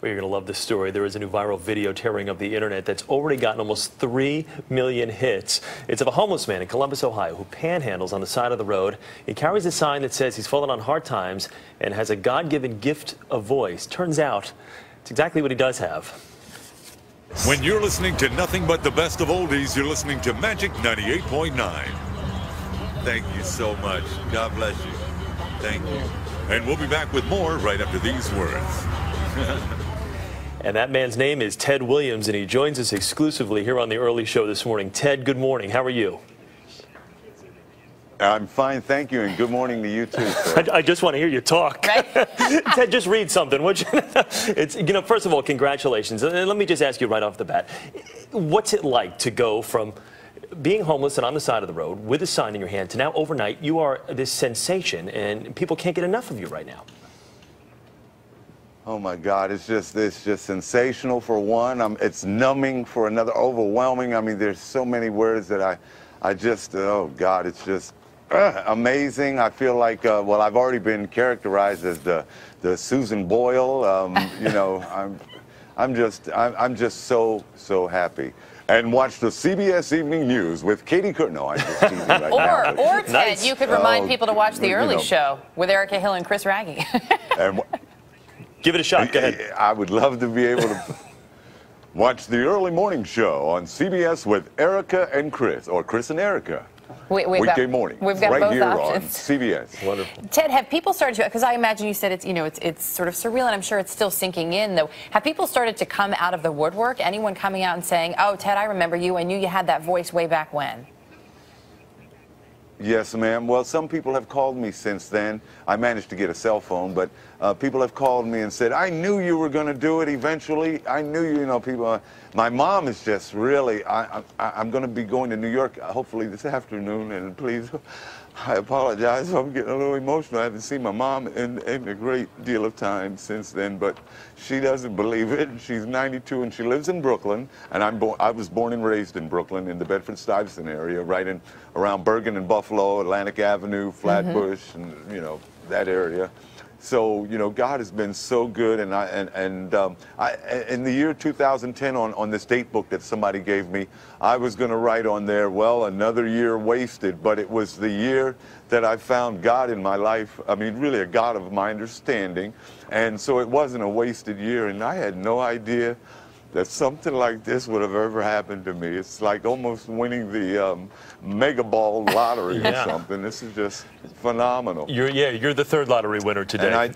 Well, you're going to love this story. There is a new viral video tearing up the internet that's already gotten almost 3 million hits. It's of a homeless man in Columbus, Ohio, who panhandles on the side of the road. He carries a sign that says he's fallen on hard times and has a God-given gift of voice. Turns out it's exactly what he does have. When you're listening to nothing but the best of oldies, you're listening to Magic 98.9. Thank you so much. God bless you. Thank you. And we'll be back with more right after these words. And that man's name is Ted Williams, and he joins us exclusively here on the Early Show this morning. Ted, good morning. How are you? I'm fine, thank you, and good morning to you too, sir. I just want to hear you talk. Right? Ted, just read something, would you? It's, first of all, congratulations. And let me just ask you right off the bat, what's it like to go from being homeless and on the side of the road with a sign in your hand to now overnight you are this sensation and people can't get enough of you right now? Oh my God, it's just sensational for one. It's numbing for another, overwhelming. I mean, there's so many words that I just, oh God, it's just amazing. I feel like, well, I've already been characterized as the Susan Boyle. I'm just so happy. And watch the CBS Evening News with Katie Couric. No, I'm just teasing right now. Or Ted, Nice. you could remind people to watch The Early Show with Erica Hill and Chris Raggi. Give it a shot. Go ahead. I would love to be able to watch the early morning show on CBS with Erica and Chris, or Chris and Erica. Weekday morning, we've got right both here options. on CBS. Wonderful. Ted, have people started to, because I imagine you said it's sort of surreal, and I'm sure it's still sinking in, though. Have people started to come out of the woodwork? Anyone coming out and saying, oh, Ted, I remember you. I knew you had that voice way back when. Yes, ma'am. Well, some people have called me since then. I managed to get a cell phone, but people have called me and said, I knew you were going to do it eventually. I knew people. My mom is just really, I'm going to be going to New York hopefully this afternoon, and please, I apologize if I'm getting a little emotional. I haven't seen my mom in a great deal of time since then, but she doesn't believe it. She's 92 and she lives in Brooklyn, and I was born and raised in Brooklyn in the Bedford-Stuyvesant area, right around Bergen and Buffalo, Atlantic Avenue, Flatbush, and that area. So God has been so good, and in the year 2010, on this date book that somebody gave me, I was going to write on there, well, another year wasted, but it was the year that I found God in my life. I mean, really a God of my understanding, and so it wasn't a wasted year, and I had no idea that something like this would have ever happened to me. It's like almost winning the mega ball lottery or something. This is just phenomenal. You're the third lottery winner today.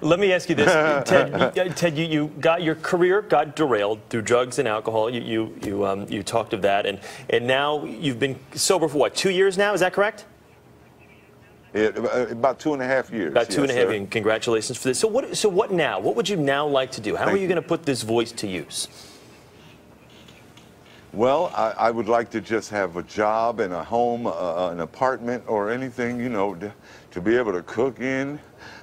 Let me ask you this, Ted. You got your career got derailed through drugs and alcohol. You talked of that, and now you've been sober for what, 2 years now? Is that correct? About 2.5 years. About 2.5 years, and congratulations for this. So what now? What would you now like to do? How are you going to put this voice to use? Well, I would like to just have a job and a home, an apartment or anything, to be able to cook in.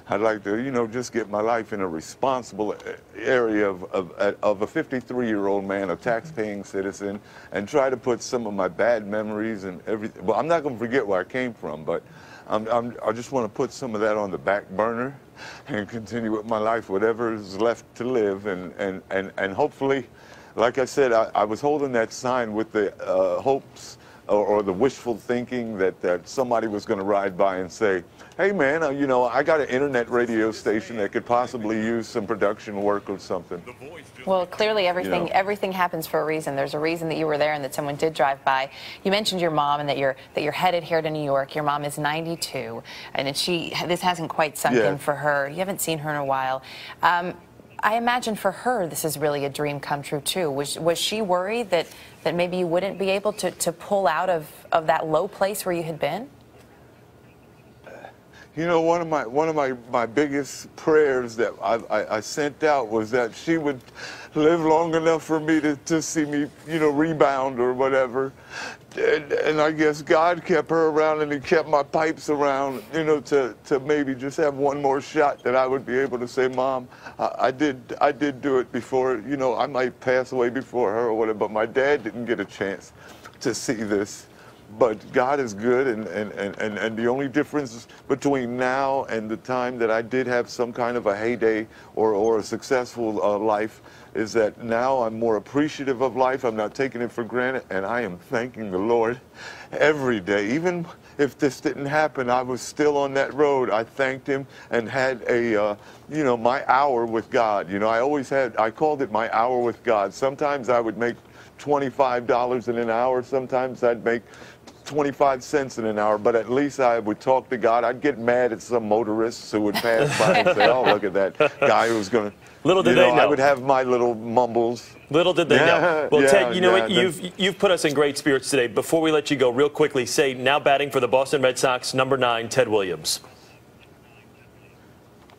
I'd like to, just get my life in a responsible area of a 53-year-old man, a tax-paying citizen, and try to put some of my bad memories and everything. Well, I'm not going to forget where I came from, but I just want to put some of that on the back burner and continue with my life, whatever is left to live, and hopefully, like I said, I was holding that sign with the hopes or the wishful thinking that somebody was going to ride by and say, hey man, I got an internet radio station that could possibly use some production work or something. Well, clearly everything happens for a reason. There's a reason that you were there and that someone did drive by. You mentioned your mom and that you're headed here to New York. Your mom is 92, and this hasn't quite sunk in for her. You haven't seen her in a while. I imagine for her this is really a dream come true too. Was she worried that maybe you wouldn't be able to pull out of that low place where you had been? One of my biggest prayers that I sent out was that she would live long enough for me to see me, rebound or whatever. And I guess God kept her around, and He kept my pipes around, to maybe just have one more shot that I would be able to say, Mom, I did do it before. I might pass away before her or whatever, but my dad didn't get a chance to see this. But God is good, and the only difference between now and the time that I did have some kind of a heyday or a successful life is that now I'm more appreciative of life. I'm not taking it for granted, and I am thanking the Lord every day. Even if this didn't happen, I was still on that road. I thanked Him and had a, my hour with God. I called it my hour with God. Sometimes I would make $25 in an hour. Sometimes I'd make 25 cents in an hour, but at least I would talk to God. I'd get mad at some motorists who would pass by and say, oh, look at that guy who's going to, little did they know. I would have my little mumbles. Little did they know. Well, Ted, you know what? You've put us in great spirits today. Before we let you go, real quickly, say now batting for the Boston Red Sox, number 9, Ted Williams.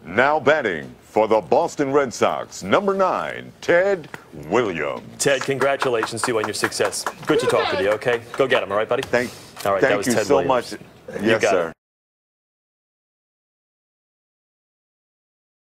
Now batting for the Boston Red Sox, number 9, Ted Williams. Ted, congratulations to you on your success. Good to talk with you, okay? Go get him, all right, buddy? Thank all right, that was you Ted so Williams. much. Yes, sir.